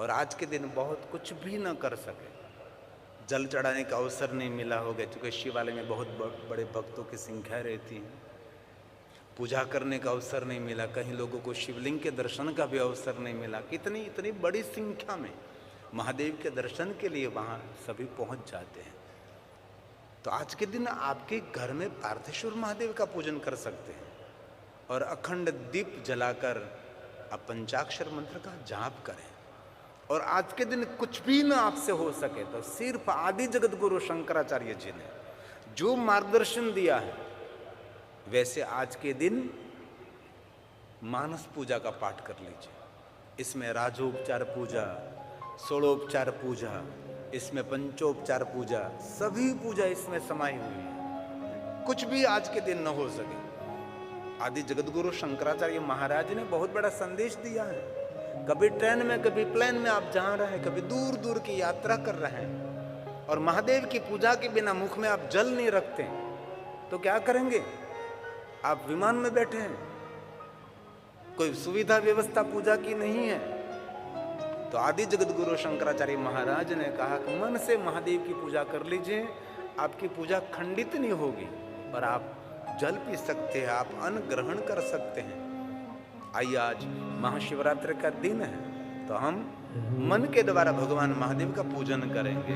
और आज के दिन बहुत कुछ भी न कर सके, जल चढ़ाने का अवसर नहीं मिला होगा, क्योंकि शिवालय में बहुत बड़े भक्तों की संख्या रहती है। पूजा करने का अवसर नहीं मिला, कहीं लोगों को शिवलिंग के दर्शन का भी अवसर नहीं मिला। कितनी इतनी बड़ी संख्या में महादेव के दर्शन के लिए वहाँ सभी पहुँच जाते हैं। तो आज के दिन आपके घर में पार्थेश्वर महादेव का पूजन कर सकते हैं और अखंड दीप जलाकर आप पंचाक्षर मंत्र का जाप करें। और आज के दिन कुछ भी ना आपसे हो सके तो सिर्फ आदि जगत गुरु शंकराचार्य जी ने जो मार्गदर्शन दिया है, वैसे आज के दिन मानस पूजा का पाठ कर लीजिए। इसमें राजोपचार पूजा, षोड़ोपचार पूजा, इसमें पंचोपचार पूजा, सभी पूजा इसमें समाई हुई है। कुछ भी आज के दिन न हो सके, आदि जगतगुरु शंकराचार्य महाराज ने बहुत बड़ा संदेश दिया है। कभी ट्रेन में, कभी प्लेन में आप जा रहे हैं, कभी दूर दूर की यात्रा कर रहे हैं और महादेव की पूजा के बिना मुख में आप जल नहीं रखते, तो क्या करेंगे? आप विमान में बैठे हैं, कोई सुविधा व्यवस्था पूजा की नहीं है, तो आदि जगत गुरु शंकराचार्य महाराज ने कहा कि मन से महादेव की पूजा कर लीजिए, आपकी पूजा खंडित नहीं होगी और आप जल पी सकते हैं, आप अन्न ग्रहण कर सकते हैं। आइए, आज महाशिवरात्रि का दिन है, तो हम मन के द्वारा भगवान महादेव का पूजन करेंगे।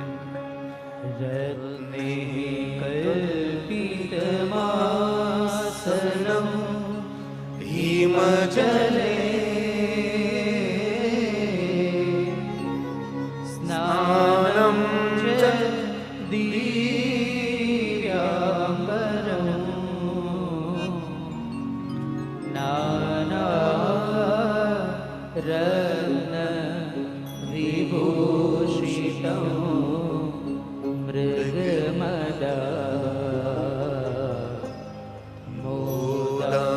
हिमजले स्नानं च दिव्याम्बरं नानारत्न विभूषितं मृगमदा मोदाङ्कितं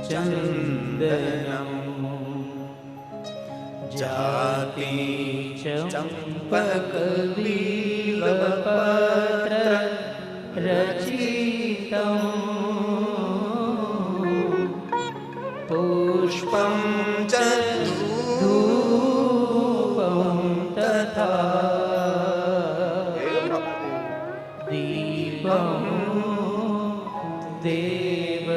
चन्दनं जाति चम्पकबिल्वपत्र रचितं पुष्पं च धूपं तथा दीपं देव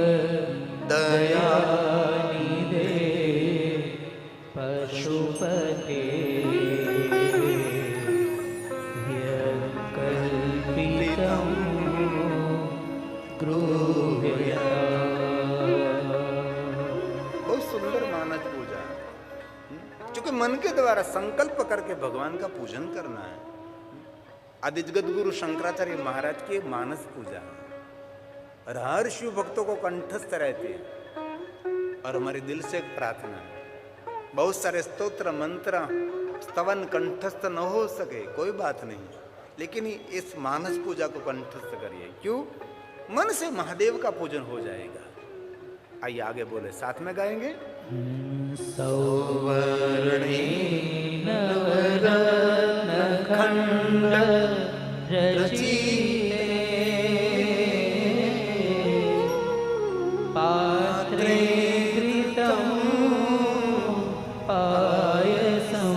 दयानिधे पशुपते ह्यकल्पितं गृह्यताम्। बहुत सुंदर मानस पूजा, क्योंकि मन के द्वारा संकल्प करके भगवान का पूजन करना है। आदि जगत गुरु शंकराचार्य महाराज की मानस पूजा और हर शिव भक्तों को कंठस्थ रहती है। और हमारे दिल से एक प्रार्थना है, बहुत सारे स्तोत्र मंत्र स्तवन कंठस्थ न हो सके कोई बात नहीं, लेकिन इस मानस पूजा को कंठस्थ करिए। क्यों? मन से महादेव का पूजन हो जाएगा। आइए आगे बोले, साथ में गाएंगे। सौवर्णेन नवरत्नखण्ड रचिते पात्रे घृतं पायसं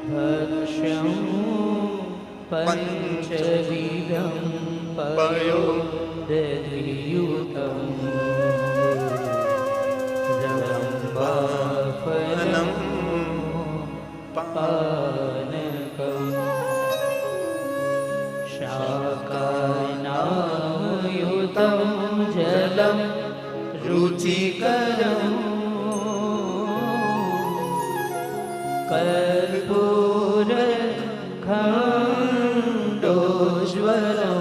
भक्ष्यं पंचविधं पयोदधियुतं रम्भाफलं पानकं शाकानामयुतं जलं रुचिकरं कर्पूरखण्डोज्ज्वलं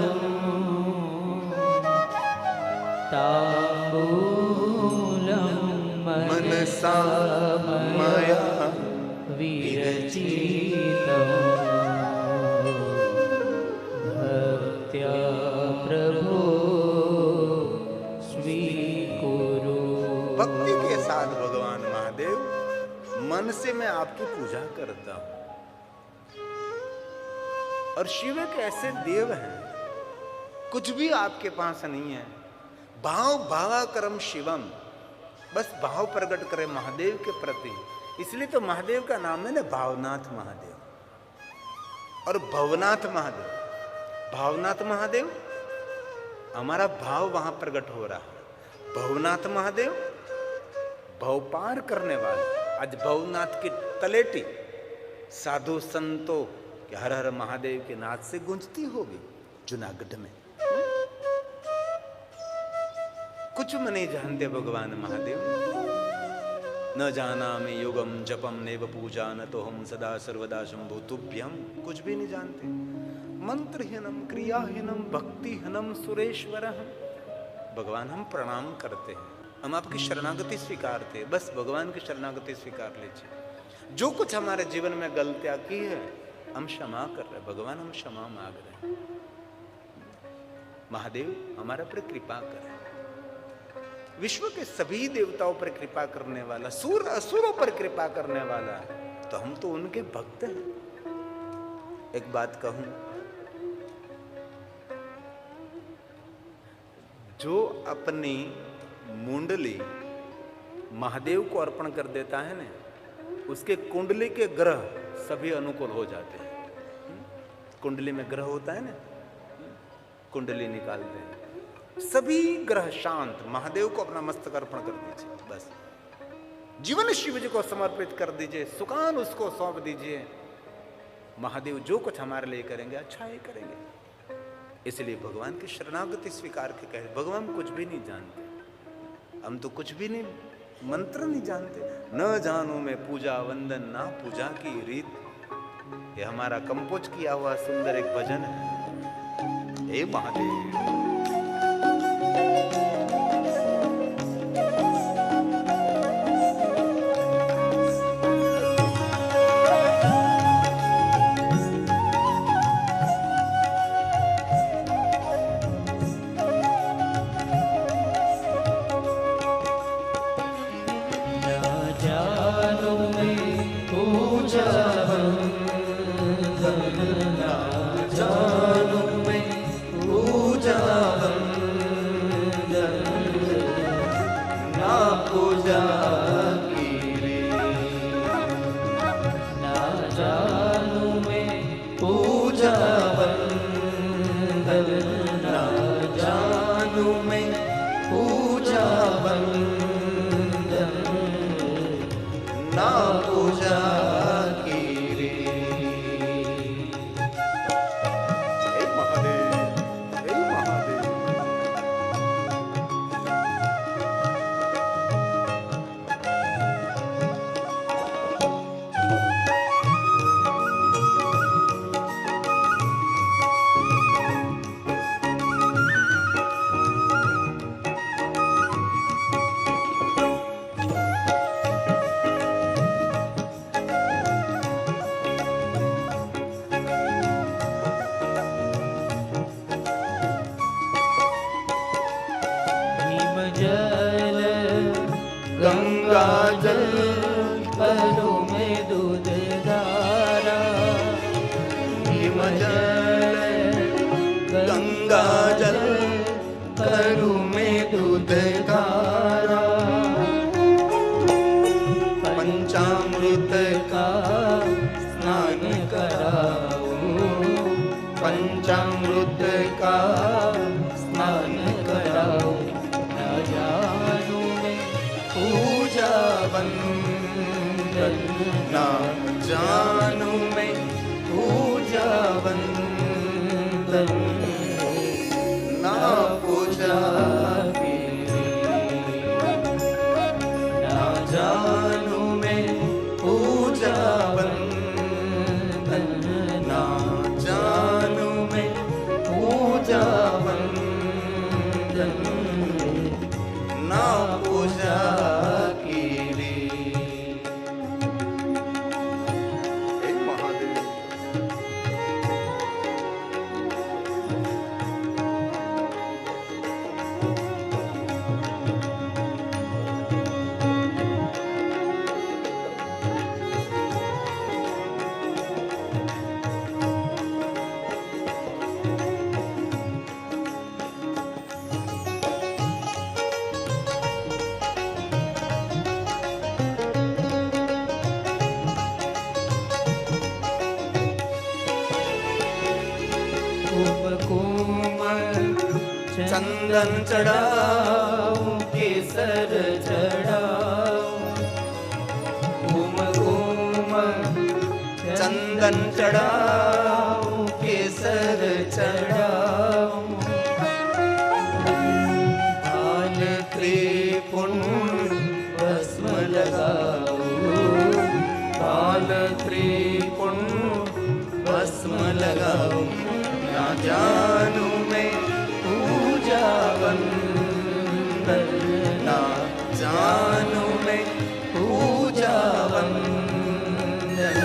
ताम्बूलं मनसा मया विरचितं भक्त्या प्रभो स्वीकुरु। भक्ति के साथ भगवान महादेव, मन से मैं आपकी पूजा करता हूं। और शिव एक ऐसे देव हैं, कुछ भी आपके पास नहीं है, भाव भावाकरम शिवम, बस भाव प्रकट करे महादेव के प्रति। इसलिए तो महादेव का नाम है ना भावनाथ महादेव और भवनाथ महादेव। भावनाथ महादेव हमारा भाव वहां प्रकट हो रहा है। भवनाथ महादेव भव पार करने वाले। आज भवनाथ की तलेटी साधु संतों के हर हर महादेव के नाद से गूंजती होगी जूनागढ़ में। कुछ में नहीं जानते भगवान महादेव। न जाना में योगम जपम नेव पूजा न तो हम सदा सर्वदा शंभु तुभ्यम। कुछ भी नहीं जानते। मंत्रहीनम क्रियाहीनम भक्तिहीनम सुरेश्वर। भगवान हम प्रणाम करते हैं, हम आपकी शरणागति स्वीकारते हैं। बस भगवान की शरणागति स्वीकार लीजिए। जो कुछ हमारे जीवन में गलतियां की है हम क्षमा कर रहे हैं। भगवान हम क्षमा मांग रहे हैं। महादेव हमारे पर कृपा करें। विश्व के सभी देवताओं पर कृपा करने वाला, सूर असुरों पर कृपा करने वाला है, तो हम तो उनके भक्त हैं। एक बात कहूं, जो अपनी मुंडली महादेव को अर्पण कर देता है ना, उसके कुंडली के ग्रह सभी अनुकूल हो जाते हैं। कुंडली में ग्रह होता है ना, कुंडली निकालते हैं, सभी ग्रह शांत। महादेव को अपना मस्तक अर्पण कर दीजिए। बस जीवन शिव जी को समर्पित कर दीजिए, सुकान उसको सौंप दीजिए। महादेव जो कुछ हमारे लिए करेंगे अच्छा ही करेंगे। इसलिए भगवान की शरणागति स्वीकार के कहे। भगवान कुछ भी नहीं जानते, हम तो कुछ भी नहीं, मंत्र नहीं जानते। न जानू मैं पूजा वंदन ना पूजा की रीत। ये हमारा कंपोज किया हुआ सुंदर एक भजन है। हे महादेव चंदन चढ़ाऊं केसर चढ़ाऊं, घूम घूम चंदन चढ़ाऊं केसर चढ़ाऊं, भाल त्रिपुंड भस्म लगाऊं, भाल त्रिपुंड भस्म लगाऊं, ना जानू मैं पूजा वंदन, ना जानू मैं पूजा वंदन,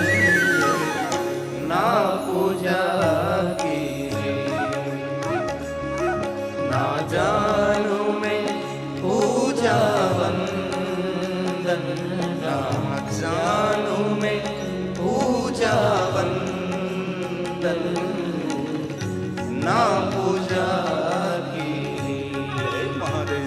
ना पूजा की ना जानू मैं पूजा वंदन, ना जानू मैं पूजा वंदन, ना पूजा की। महादेव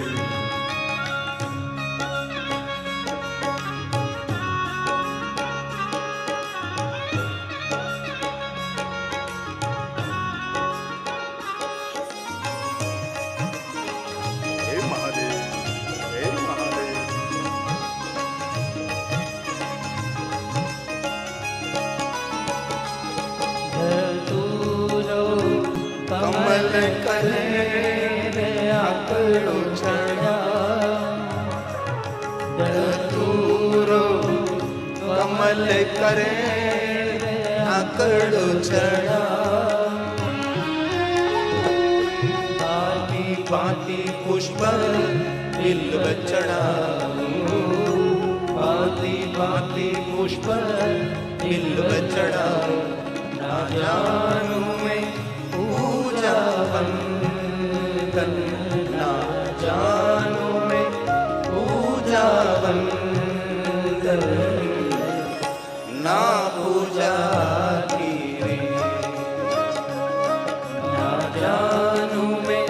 कमल करे आकड़ो चढ़ा, धतूरो कमल करे आकड़ो चढ़ा, भांति भांति पुष्प बिल्व चढ़ाऊं, भांति भांति पुष्प बिल्व चढ़ाऊं, ना जानू मैं पूजा वंदन, ना जानू मैं पूजा वंदन, ना पूजा की रे, ना जानू मैं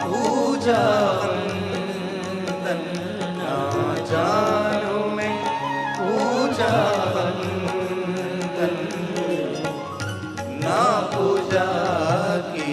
पूजा वंदन, ना जानू मैं पूजा वंदन, ना पूजा की।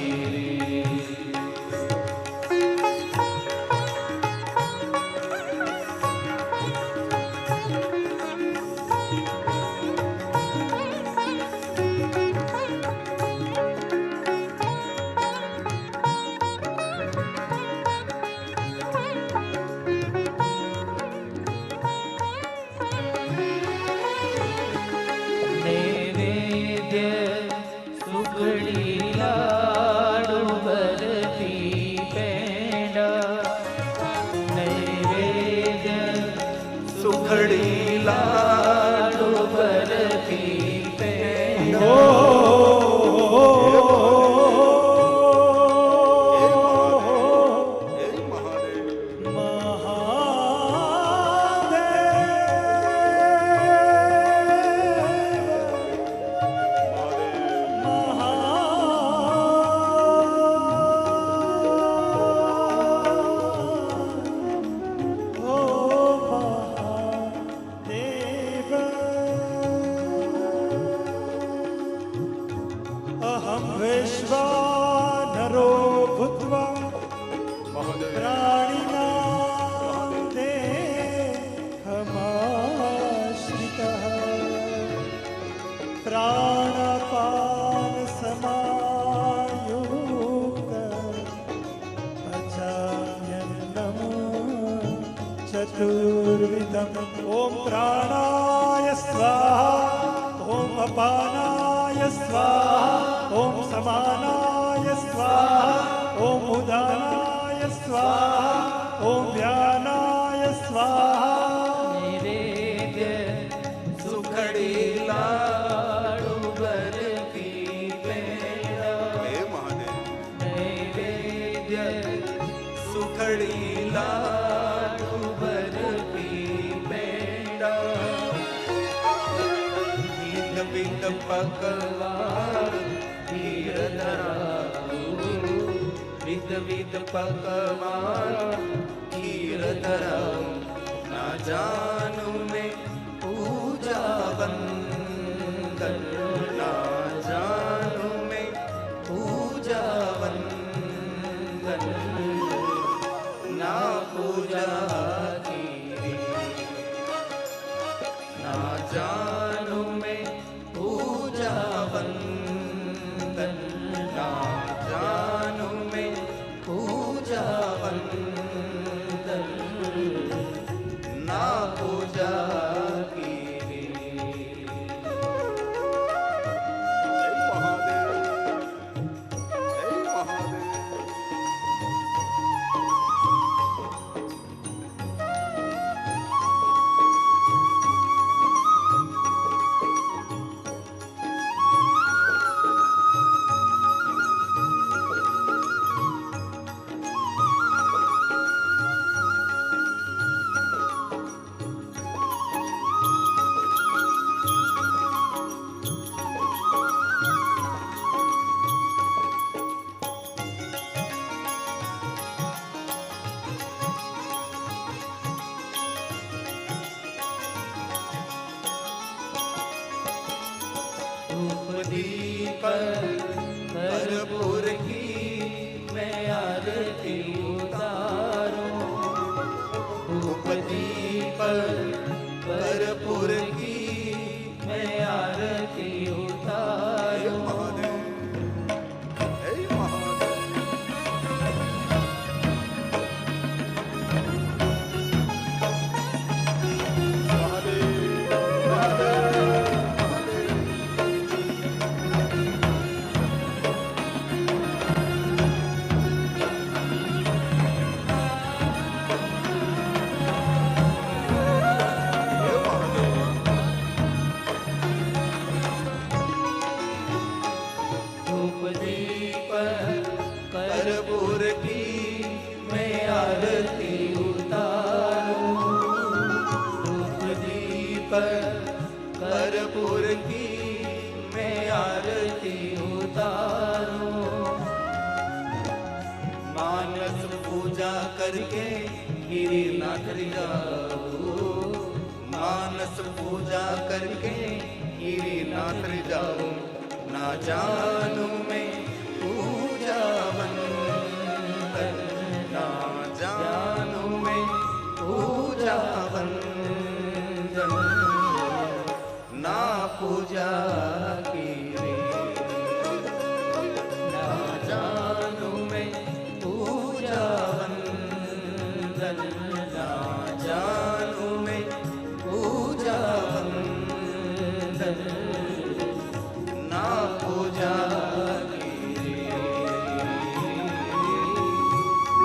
सुखड़ी लाडू बर्फी पेड़ा, विश्वानरो भूत्वा प्राणिनां देहमाश्रितः, प्राणपान समायुक्त पचाम्यन्नं चतुर्विधम्। ॐ प्राणाय स्वाहा, ॐ अपानाय स्वाहा, ॐ समानाय स्वाहा, ॐ उदानाय स्वाहा, ॐ व्यानाय स्वाहा। नैवेद्य सुखड़ी लाडू बर्फी पेड़ा, नैवेद्य सुखड़ी लाडू बर्फी पेड़ा, विध विध पकवान खीर धराऊं, विध विध पकवान खीर धराऊं, ना जानू मैं पूजा वंदन, ना जानू मैं पूजा वंदन, पर कर्पूर की मैं आरती उतारूं, धूप दीप कर्पूर की मैं आरती उतारूं। धूप दीप कर्पूर की मैं आरती उतारूं, धूप दीप कर्पूर की मैं आरती उतारूं। मानस पूजा करके गिरिनाथ जाऊं, मानस पूजा करके गिरिनाथ जाऊं। ना जानू मैं पूजा बंदन, ना जानू मैं पूजा बंदन, ना पूजा की रे, ना जानू मैं पूजा बंदन, ना जानू मैं पूजा बंदन, ना पूजा की रे,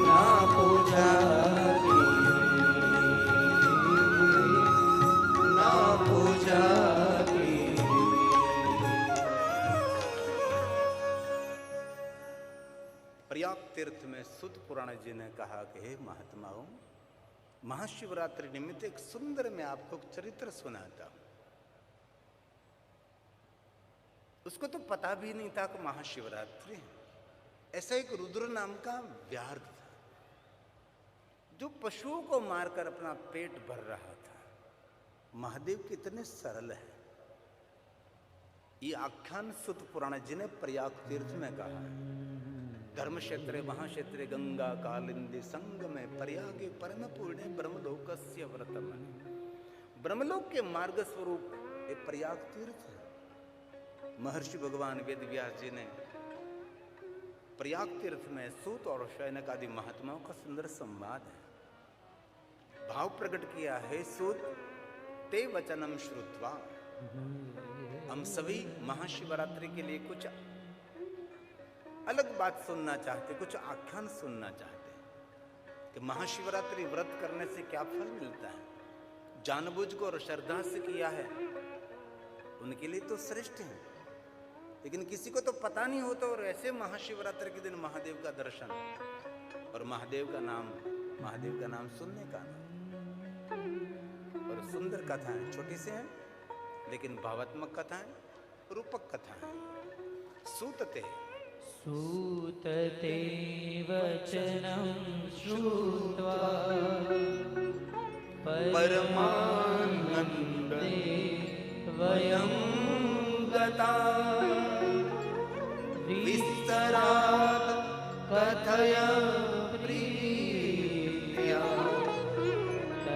ना पूजा की रे, ना पूजा की रे। प्रयाग तीर्थ में सुत पुराण जी ने कहा कि हे महात्माओं, महाशिवरात्रि निमित्त एक सुंदर मैं आपको चरित्र सुनाता हूं। उसको तो पता भी नहीं था कि महाशिवरात्रि है। ऐसा एक रुद्र नाम का व्याघ्र था जो पशुओं को मारकर अपना पेट भर रहा था। महादेव कितने सरल है, ये आख्यान सुत पुराण जी ने प्रयाग तीर्थ में कहा है। धर्म क्षेत्र महाक्षेत्र गंगा कालिंदी संगमे प्रयागे परम पूर्णे ब्रह्मलोकस्य व्रतम। ब्रह्मलोक के मार्ग स्वरूप ये प्रयाग तीर्थ है। महर्षि भगवान वेद व्यास जी ने प्रयाग तीर्थ में सूत और शौनक आदि महात्माओं का सुंदर संवाद है। भाव प्रकट किया है, सूत ते वचनम श्रुत्वा। हम सभी महाशिवरात्रि के लिए कुछ अलग बात सुनना चाहते, कुछ आख्यान सुनना चाहते कि महाशिवरात्रि व्रत करने से क्या फल मिलता है। जानबूझ को और श्रद्धा से किया है उनके लिए तो श्रेष्ठ है, लेकिन किसी को तो पता नहीं होता। और ऐसे महाशिवरात्रि के दिन महादेव का दर्शन और महादेव का नाम सुनने का नाम। और सुंदर कथाएं छोटी सी हैं लेकिन भावात्मक कथाएं, रूपक कथाएं। सूतते वचनं श्रुत्वा परमानन्दे वयं गता विस्तरात् कथय प्रीत्या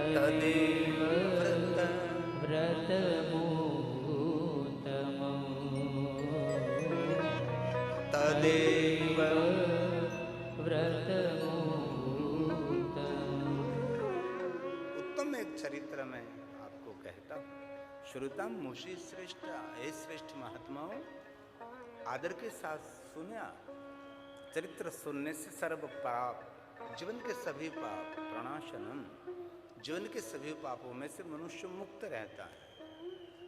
तदेव तदेव उत्तम एक चरित्र में आपको कहता हूं। श्रुतम मुषि श्रेष्ठ, हे श्रेष्ठ महात्माओं, आदर के साथ सुनिया। चरित्र सुनने से सर्व पाप, जीवन के सभी पाप प्रणाशनम, जीवन के सभी पापों में से मनुष्य मुक्त रहता है।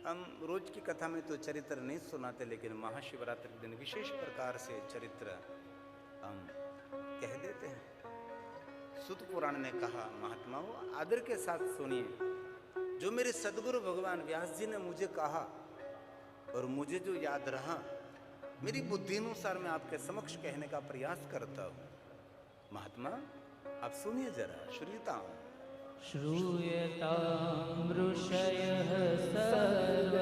हम रोज की कथा में तो चरित्र नहीं सुनाते, लेकिन महाशिवरात्रि के दिन विशेष प्रकार से चरित्र हम कह देते हैं। सुत पुराण ने कहा, महात्माओं आदर के साथ सुनिए। जो मेरे सदगुरु भगवान व्यास जी ने मुझे कहा और मुझे जो याद रहा, मेरी बुद्धि अनुसार मैं आपके समक्ष कहने का प्रयास करता हूं। महात्मा आप सुनिए जरा, श्रूयताम श्रूयतां ऋषयः सर्व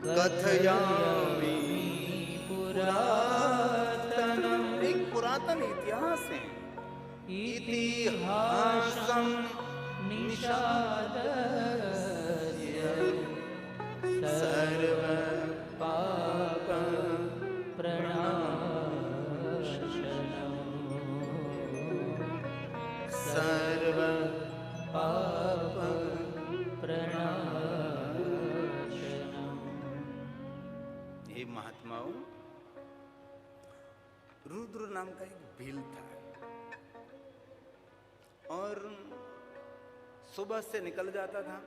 कथयामि पुरातनम् एक पुरातन इतिहास है। इतिहासं निषादस्य सर्व पाप प्रणाशनम् सर्व पाप प्रणाशनम्। हे महात्माओं, रुद्र नाम का एक भील था और सुबह से निकल जाता था,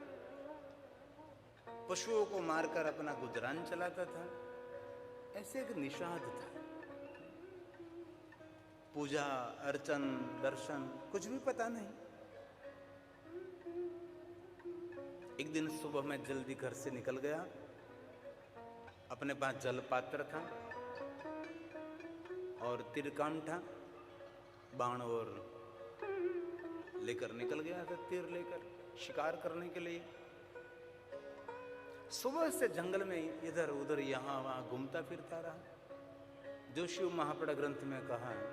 पशुओं को मारकर अपना गुजरान चलाता था। ऐसे एक निषाद था। पूजा अर्चन दर्शन कुछ भी पता नहीं। एक दिन सुबह में जल्दी घर से निकल गया, अपने पास जल पात्र था और तीरकांठा बाण और लेकर निकल गया था, तीर लेकर शिकार करने के लिए। सुबह से जंगल में इधर उधर यहां वहां घूमता फिरता रहा। जो शिव महापड़ा ग्रंथ में कहा है,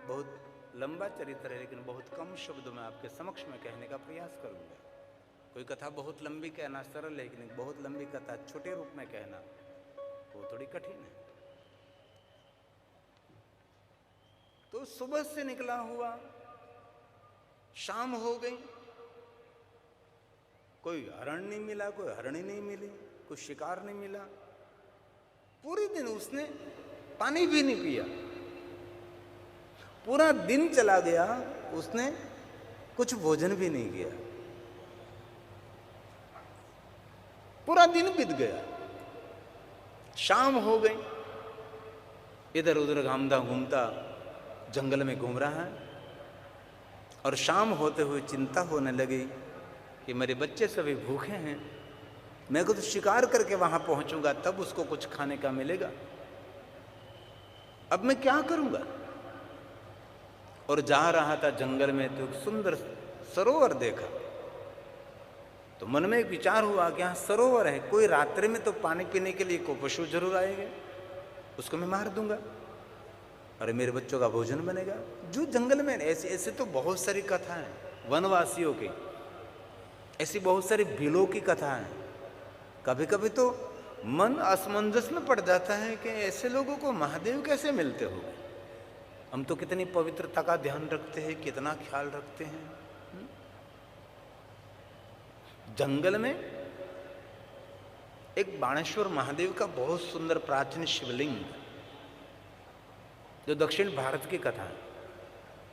बहुत लंबा चरित्र है, लेकिन बहुत कम शब्दों में आपके समक्ष में कहने का प्रयास करूंगा। कोई कथा बहुत लंबी कहना सरल है, लेकिन बहुत लंबी कथा छोटे रूप में कहना वो थोड़ी कठिन है। तो सुबह से निकला हुआ, शाम हो गई, कोई हरण नहीं मिला, कोई हरणी नहीं मिली, कोई शिकार नहीं मिला। पूरे दिन उसने पानी भी नहीं पिया। पूरा दिन चला गया, उसने कुछ भोजन भी नहीं किया। पूरा दिन बीत गया, शाम हो गई, इधर उधर घामता घूमता जंगल में घूम रहा है और शाम होते हुए चिंता होने लगी कि मेरे बच्चे सभी भूखे हैं, मैं तो शिकार करके वहां पहुंचूंगा तब उसको कुछ खाने का मिलेगा। अब मैं क्या करूंगा? और जा रहा था जंगल में तो एक सुंदर सरोवर देखा। तो मन में एक विचार हुआ कि यहाँ सरोवर है, कोई रात्रि में तो पानी पीने के लिए कोई पशु जरूर आएंगे, उसको मैं मार दूंगा, अरे मेरे बच्चों का भोजन बनेगा। जो जंगल में ऐसे ऐसे तो बहुत सारी कथा है वनवासियों की, ऐसी बहुत सारी भीलों की कथा है। कभी कभी तो मन असमंजस में पड़ जाता है कि ऐसे लोगों को महादेव कैसे मिलते होंगे। हम तो कितनी पवित्रता का ध्यान रखते हैं, कितना ख्याल रखते हैं। जंगल में एक बाणेश्वर महादेव का बहुत सुंदर प्राचीन शिवलिंग, जो दक्षिण भारत की कथा है,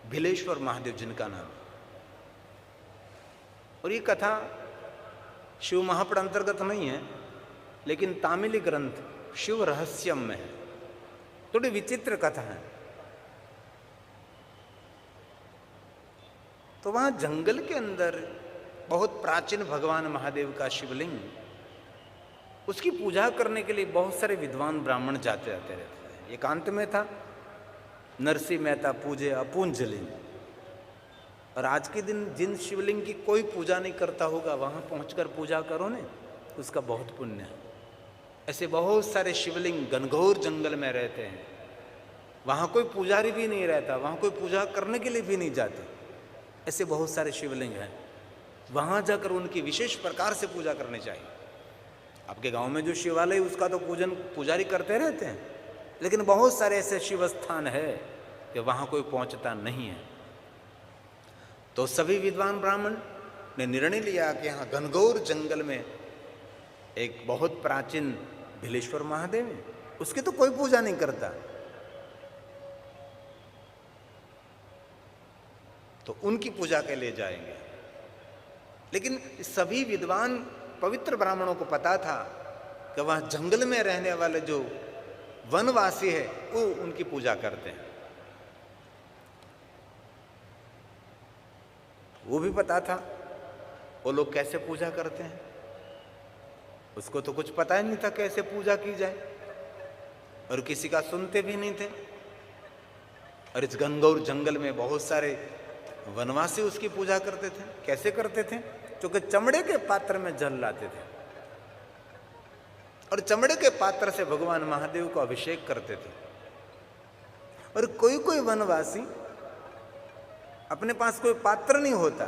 भिलेश्वर महादेव जिनका नाम। और ये कथा शिव महापड़ अंतर्गत नहीं है, लेकिन तामिली ग्रंथ शिव रहस्यम में है। थोड़ी विचित्र कथा है। तो वहां जंगल के अंदर बहुत प्राचीन भगवान महादेव का शिवलिंग, उसकी पूजा करने के लिए बहुत सारे विद्वान ब्राह्मण जाते रहते थे। एकांत में था, नरसिंह मेहता पूजे अपूंजलिंग। और आज के दिन जिन शिवलिंग की कोई पूजा नहीं करता होगा, वहां पहुंचकर पूजा करो ने, उसका बहुत पुण्य है। ऐसे बहुत सारे शिवलिंग घनघोर जंगल में रहते हैं, वहां कोई पुजारी भी नहीं रहता, वहां कोई पूजा करने के लिए भी नहीं जाते। ऐसे बहुत सारे शिवलिंग हैं, वहां जाकर उनकी विशेष प्रकार से पूजा करनी चाहिए। आपके गांव में जो शिवालय उसका तो पूजन पुजारी करते रहते हैं, लेकिन बहुत सारे ऐसे शिव स्थान है कि वहां कोई पहुंचता नहीं है। तो सभी विद्वान ब्राह्मण ने निर्णय लिया कि यहाँ घनघोर जंगल में एक बहुत प्राचीन भिलेश्वर महादेव है, उसकी तो कोई पूजा नहीं करता, तो उनकी पूजा के लिए जाएंगे। लेकिन सभी विद्वान पवित्र ब्राह्मणों को पता था कि वह जंगल में रहने वाले जो वनवासी है वो उनकी पूजा करते हैं। वो भी पता था वो लोग कैसे पूजा करते हैं, उसको तो कुछ पता ही नहीं था कैसे पूजा की जाए, और किसी का सुनते भी नहीं थे। और इस घनघोर जंगल में बहुत सारे वनवासी उसकी पूजा करते थे। कैसे करते थे? क्योंकि चमड़े के पात्र में जल लाते थे और चमड़े के पात्र से भगवान महादेव को अभिषेक करते थे। और कोई कोई वनवासी अपने पास कोई पात्र नहीं होता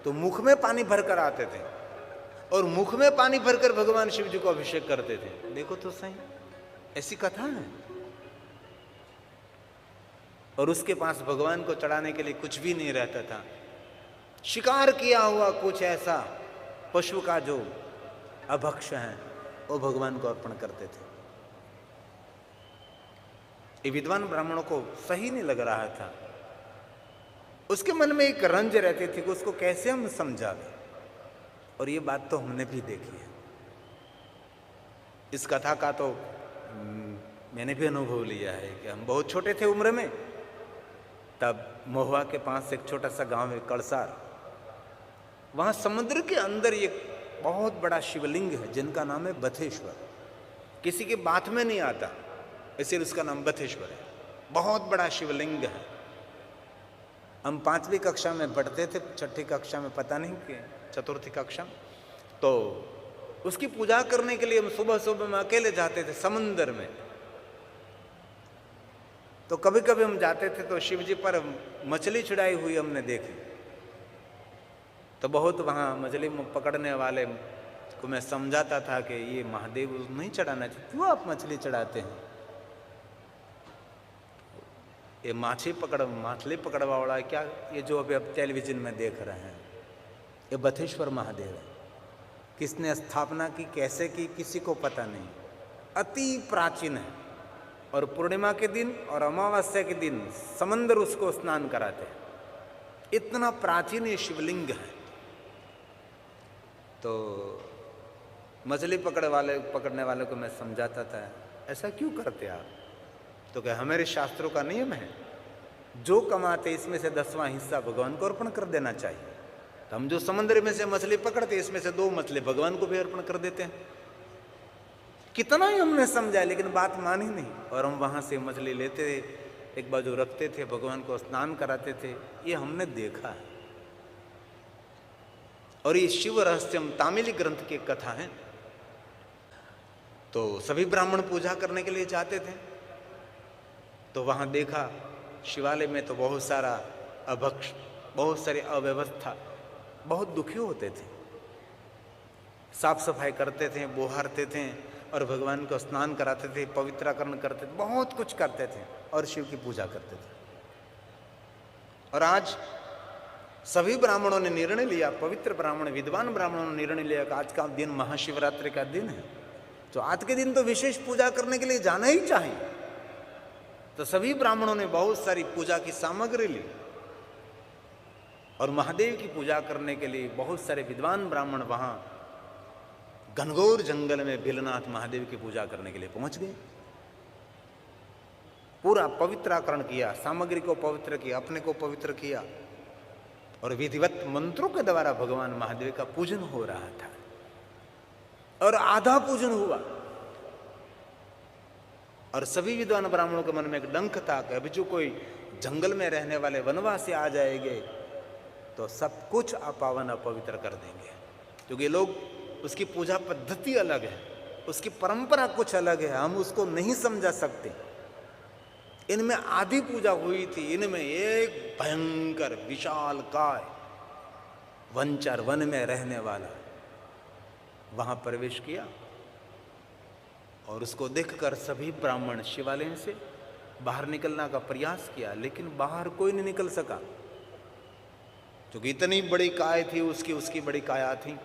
तो मुख में पानी भरकर आते थे और मुख में पानी भरकर भगवान शिव जी को अभिषेक करते थे। देखो तो सही, ऐसी कथा है। और उसके पास भगवान को चढ़ाने के लिए कुछ भी नहीं रहता था। शिकार किया हुआ कुछ ऐसा पशु का जो अभक्ष है वो भगवान को अर्पण करते थे। ये विद्वान ब्राह्मणों को सही नहीं लग रहा था। उसके मन में एक रंज रहती थी कि उसको कैसे हम समझावें। और ये बात तो हमने भी देखी है। इस कथा का तो मैंने भी अनुभव लिया है कि हम बहुत छोटे थे उम्र में, तब महुआ के पास एक छोटा सा गांव है कड़सार। वहां समुद्र के अंदर एक बहुत बड़ा शिवलिंग है जिनका नाम है बथेश्वर। किसी की बात में नहीं आता, इसलिए उसका नाम बथेश्वर है। बहुत बड़ा शिवलिंग है। हम 5वीं कक्षा में पढ़ते थे, 6ठी कक्षा में पता नहीं कि चतुर्थी कक्षा, तो उसकी पूजा करने के लिए हम सुबह सुबह में अकेले जाते थे समुद्र में। तो कभी कभी हम जाते थे तो शिव जी पर मछली चढ़ाई हुई हमने देखी। तो बहुत वहाँ मछली पकड़ने वाले को मैं समझाता था कि ये महादेव नहीं चढ़ाना चाहिए, क्यों आप मछली चढ़ाते हैं? ये माछली पकड़वा वाला है क्या? ये जो अभी अब टेलीविजन में देख रहे हैं ये बथेश्वर महादेव है। किसने स्थापना की, कैसे की, किसी को पता नहीं। अति प्राचीन है। और पूर्णिमा के दिन और अमावस्या के दिन समंदर उसको स्नान कराते हैं। इतना प्राचीन ये शिवलिंग है। तो मछली पकड़ने वाले को मैं समझाता था, ऐसा क्यों करते आप? तो क्या हमारे शास्त्रों का नियम है, जो कमाते इसमें से 10वां हिस्सा भगवान को अर्पण कर देना चाहिए। तो हम जो समुद्र में से मछली पकड़ते इसमें से 2 मछली भगवान को भी अर्पण कर देते हैं। कितना ही हमने समझा लेकिन बात मानी नहीं। और हम वहां से मछली लेते थे, एक बाजू रखते थे, भगवान को स्नान कराते थे। ये हमने देखा है। और ये शिव रहस्यम तामिली ग्रंथ की कथा है। तो सभी ब्राह्मण पूजा करने के लिए जाते थे। तो वहां देखा शिवालय में तो बहुत सारा अभक्ष, बहुत सारी अव्यवस्था, बहुत दुखी होते थे। साफ सफाई करते थे, बोहारते थे और भगवान को स्नान कराते थे, पवित्राकरण करते थे, बहुत कुछ करते थे और शिव की पूजा करते थे। और आज सभी ब्राह्मणों ने निर्णय लिया, पवित्र ब्राह्मण, विद्वान ब्राह्मणों ने निर्णय लिया कि आज का दिन महाशिवरात्रि का दिन है, तो आज के दिन तो विशेष पूजा करने के लिए जाना ही चाहिए। तो सभी ब्राह्मणों ने बहुत सारी पूजा की सामग्री ली और महादेव की पूजा करने के लिए बहुत सारे विद्वान ब्राह्मण वहां घनघोर जंगल में भीलनाथ महादेव की पूजा करने के लिए पहुंच गए। पूरा पवित्राकरण किया, सामग्री को पवित्र किया, अपने को पवित्र किया और विधिवत मंत्रों के द्वारा भगवान महादेव का पूजन हो रहा था। और आधा पूजन हुआ और सभी विद्वान ब्राह्मणों के मन में एक डंक था कि अभी जो कोई जंगल में रहने वाले वनवासी आ जाएंगे तो सब कुछ अपावन अपवित्र कर देंगे, क्योंकि लोग उसकी पूजा पद्धति अलग है, उसकी परंपरा कुछ अलग है, हम उसको नहीं समझा सकते। इनमें आधी पूजा हुई थी। इनमें एक भयंकर विशाल काय वनचर, वन में रहने वाला वहां प्रवेश किया और उसको देखकर सभी ब्राह्मण शिवालय से बाहर निकलने का प्रयास किया, लेकिन बाहर कोई नहीं निकल सका, क्योंकि इतनी बड़ी काय थी उसकी बड़ी काया थी।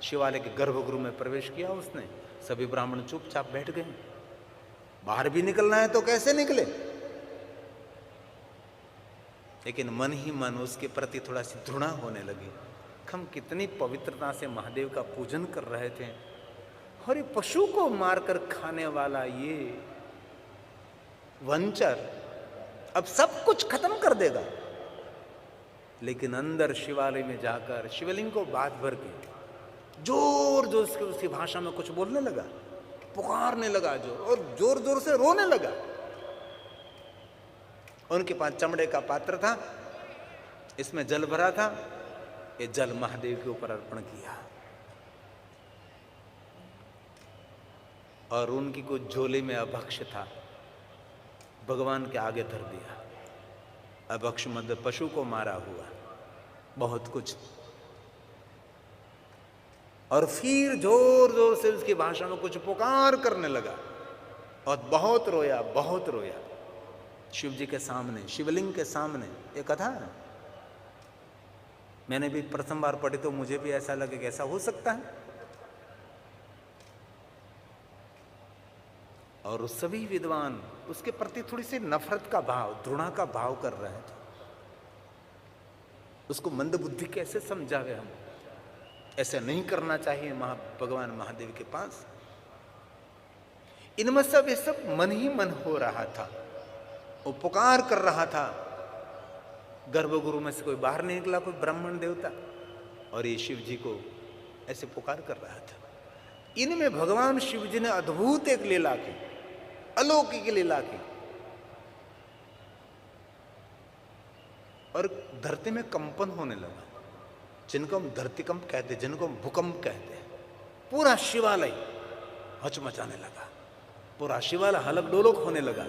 शिवालय के गर्भगृह में प्रवेश किया उसने, सभी ब्राह्मण चुपचाप बैठ गए। बाहर भी निकलना है तो कैसे निकले? लेकिन मन ही मन उसके प्रति थोड़ा सी घृणा होने लगी। हम कितनी पवित्रता से महादेव का पूजन कर रहे थे और ये पशु को मारकर खाने वाला ये वंचर अब सब कुछ खत्म कर देगा। लेकिन अंदर शिवालय में जाकर शिवलिंग को बात भर के जोर जोर से उसकी भाषा में कुछ बोलने लगा, पुकारने लगा जोर, और जोर जोर से रोने लगा। उनके पास चमड़े का पात्र था, इसमें जल भरा था, ये जल महादेव के ऊपर अर्पण किया। और उनकी कुछ झोले में अभक्ष था, भगवान के आगे धर दिया। अभक्ष मतलब पशु को मारा हुआ, बहुत कुछ। और फिर जोर जोर से उसकी भाषा में कुछ पुकार करने लगा और बहुत रोया, बहुत रोया शिव जी के सामने, शिवलिंग के सामने। ये कथा है, मैंने भी प्रथम बार पढ़ी तो मुझे भी ऐसा लगे कि ऐसा हो सकता है। और उस सभी विद्वान उसके प्रति थोड़ी सी नफरत का भाव, घृणा का भाव कर रहे थे। उसको मंदबुद्धि कैसे समझावे हम, ऐसे नहीं करना चाहिए भगवान महादेव के पास। इनमें सब ये सब मन ही मन हो रहा था। वो पुकार कर रहा था, गर्भगुरु में से कोई बाहर नहीं निकला, कोई ब्राह्मण देवता, और ये शिव जी को ऐसे पुकार कर रहा था। इनमें भगवान शिव जी ने अद्भुत एक लीला की, अलौकिक लीला की, और धरती में कंपन होने लगा, जिनको हम धरतीकंप कहते हैं, जिनको हम भूकंप कहते हैं। पूरा शिवालय हचमचाने लगा, पूरा शिवालय हलक डोलक होने लगा।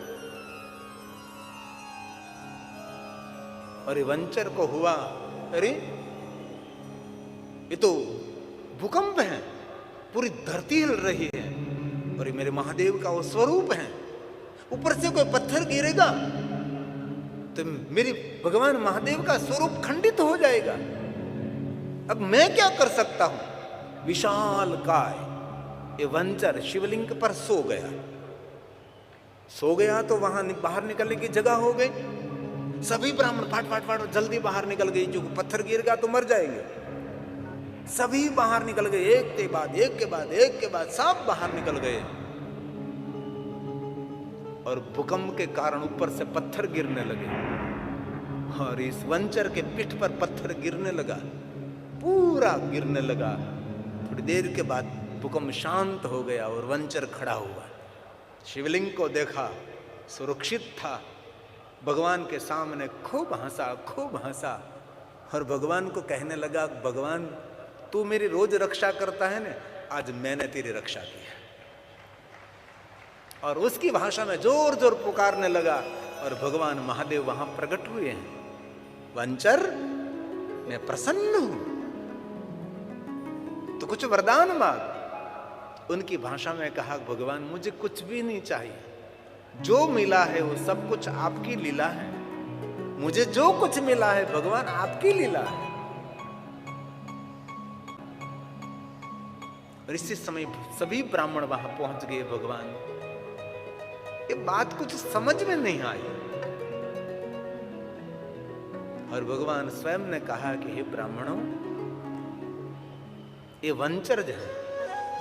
और वंचर को हुआ, अरे ये तो भूकंप है, पूरी धरती हिल रही है, और ये मेरे महादेव का वो स्वरूप है, ऊपर से कोई पत्थर गिरेगा तो मेरे भगवान महादेव का स्वरूप खंडित हो जाएगा। अब मैं क्या कर सकता हूं? विशाल काय ये वंचर शिवलिंग पर सो गया। सो गया तो वहां बाहर निकलने की जगह हो गई। सभी ब्राह्मण फाट फाट फाट जल्दी बाहर निकल गए, जो पत्थर गिर गया तो मर जाएंगे। सभी बाहर निकल गए, एक के बाद एक के बाद एक के बाद सब बाहर निकल गए। और भूकंप के कारण ऊपर से पत्थर गिरने लगे, और इस वंचर के पीठ पर पत्थर गिरने लगा, पूरा गिरने लगा। थोड़ी देर के बाद भूकंप शांत हो गया और वंचर खड़ा हुआ। शिवलिंग को देखा, सुरक्षित था, भगवान के सामने खूब हंसा, खूब हंसा, और भगवान को कहने लगा, भगवान तू मेरी रोज रक्षा करता है ना, आज मैंने तेरी रक्षा की है। और उसकी भाषा में जोर जोर पुकारने लगा, और भगवान महादेव वहां प्रकट हुए हैं। वंचर मैं प्रसन्न हूं, तो कुछ वरदान मांग। उनकी भाषा में कहा, भगवान मुझे कुछ भी नहीं चाहिए, जो मिला है वो सब कुछ आपकी लीला है। मुझे जो कुछ मिला है भगवान आपकी लीला है। और इसी समय सभी ब्राह्मण वहां पहुंच गए। भगवान ये बात कुछ समझ में नहीं आई, और भगवान स्वयं ने कहा कि हे ब्राह्मणों, ये वंचर जो है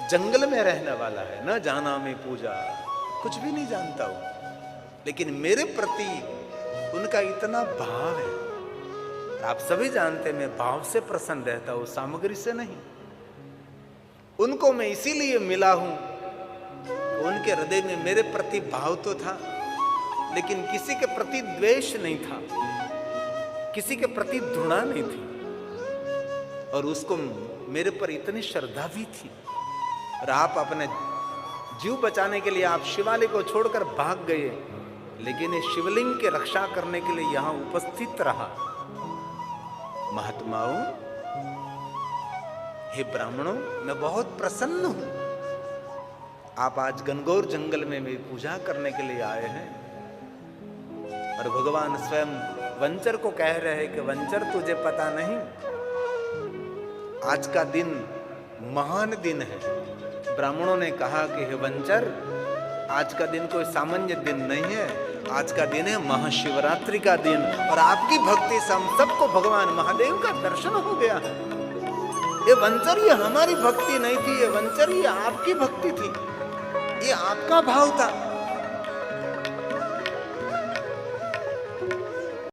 जंगल में रहने वाला है, न जाना में पूजा, कुछ भी नहीं जानता हूं, लेकिन मेरे प्रति उनका इतना भाव है। आप सभी जानते हैं मैं भाव से प्रसन्न रहता हूं, सामग्री से नहीं। उनको मैं इसीलिए मिला हूं, उनके हृदय में मेरे प्रति भाव तो था, लेकिन किसी के प्रति द्वेष नहीं था, किसी के प्रति घृणा नहीं थी, और उसको मेरे पर इतनी श्रद्धा भी थी। और आप अपने जीव बचाने के लिए आप शिवालय को छोड़कर भाग गए, लेकिन इस शिवलिंग की रक्षा करने के लिए यहां उपस्थित रहा। महात्माओं, हे ब्राह्मणों, मैं बहुत प्रसन्न हूं। आप आज घनघोर जंगल में मेरी पूजा करने के लिए आए हैं, और भगवान स्वयं वंचर को कह रहे हैं कि वंचर तुझे पता नहीं, आज का दिन महान दिन है। ब्राह्मणों ने कहा कि हे वंचर, आज का दिन कोई सामान्य दिन नहीं है, आज का दिन है महाशिवरात्रि का दिन, और आपकी भक्ति से हम सबको भगवान महादेव का दर्शन हो गया है। ये वंचर ये हमारी भक्ति नहीं थी, ये वंचर ये आपकी भक्ति थी, ये आपका भाव था।